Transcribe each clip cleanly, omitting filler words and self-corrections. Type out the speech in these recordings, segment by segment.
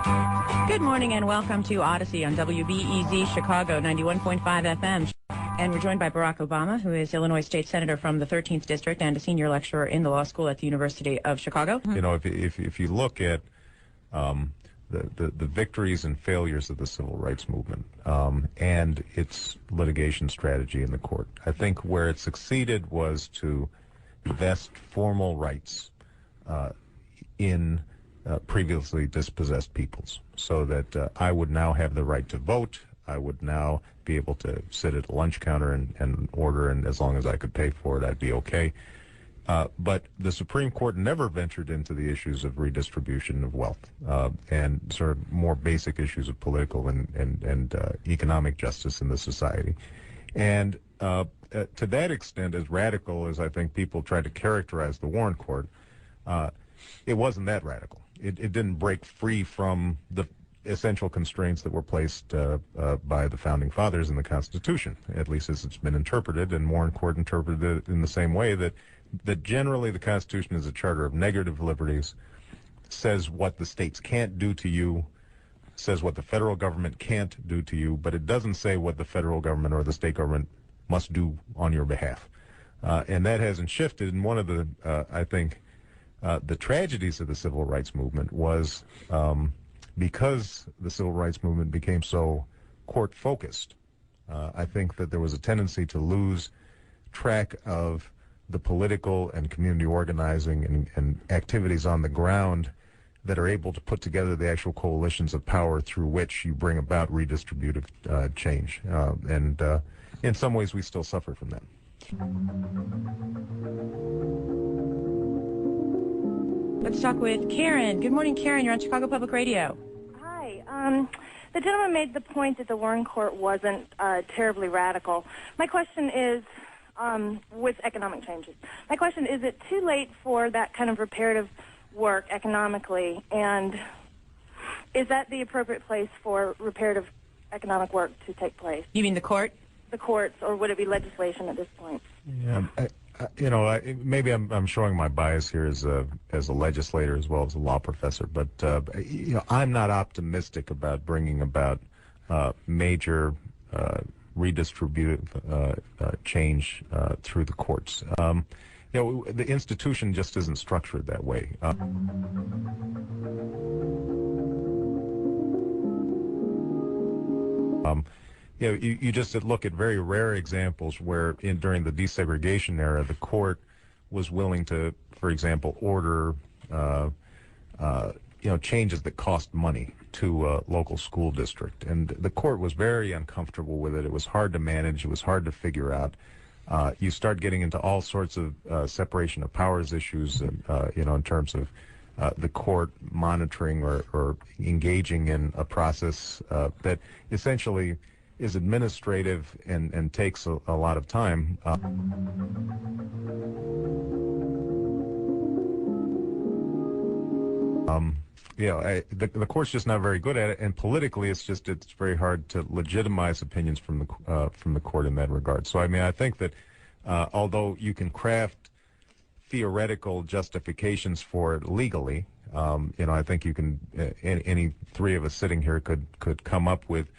Good morning and welcome to Odyssey on WBEZ Chicago 91.5 FM. And we're joined by Barack Obama, who is Illinois State Senator from the 13th District and a senior lecturer in the law school at the University of Chicago. You know, if you look at the victories and failures of the civil rights movement and its litigation strategy in the court, I think where it succeeded was to vest formal rights in previously dispossessed peoples, so that I would now have the right to vote. I would now be able to sit at a lunch counter and order, and as long as I could pay for it, I'd be okay. But the Supreme Court never ventured into the issues of redistribution of wealth and sort of more basic issues of political and economic justice in the society. And to that extent, as radical as I think people tried to characterize the Warren Court, it wasn't that radical. It didn't break free from the essential constraints that were placed by the Founding Fathers in the Constitution, at least as it's been interpreted, and Warren Court interpreted it in the same way, that generally the Constitution is a charter of negative liberties, says what the states can't do to you, says what the federal government can't do to you, but it doesn't say what the federal government or the state government must do on your behalf. And that hasn't shifted, and one of the, I think, the tragedies of the civil rights movement was because the civil rights movement became so court-focused, I think that there was a tendency to lose track of the political and community organizing and activities on the ground that are able to put together the actual coalitions of power through which you bring about redistributive change. And in some ways, we still suffer from that. Let's talk with Karen. Good morning, Karen. You're on Chicago Public Radio. Hi. The gentleman made the point that the Warren Court wasn't terribly radical. My question is, with economic changes, my question is it too late for that kind of reparative work economically, and is that the appropriate place for reparative economic work to take place? You mean the court? The courts, or would it be legislation at this point? Yeah, you know, maybe I'm showing my bias here as a legislator as well as a law professor, but you know, I'm not optimistic about bringing about major redistributive change through the courts. You know, the institution just isn't structured that way. You know, you just look at very rare examples where during the desegregation era, the court was willing to, for example, order you know, changes that cost money to a local school district. And the court was very uncomfortable with it. It was hard to manage. It was hard to figure out. You start getting into all sorts of separation of powers issues, you know, in terms of the court monitoring or engaging in a process that essentially is administrative and takes a lot of time. You know, the court's just not very good at it, and politically, it's very hard to legitimize opinions from the court in that regard. So, I mean, I think that although you can craft theoretical justifications for it legally, you know, I think you can. Any three of us sitting here could come up with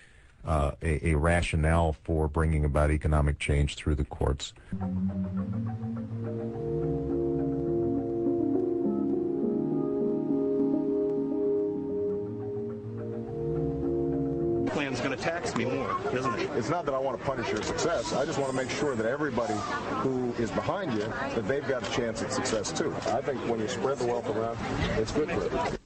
a rationale for bringing about economic change through the courts. Plan's going to tax me more, isn't it? It's not that I want to punish your success. I just want to make sure that everybody who is behind you, that they've got a chance at success too. I think when you spread the wealth around, it's good for everybody.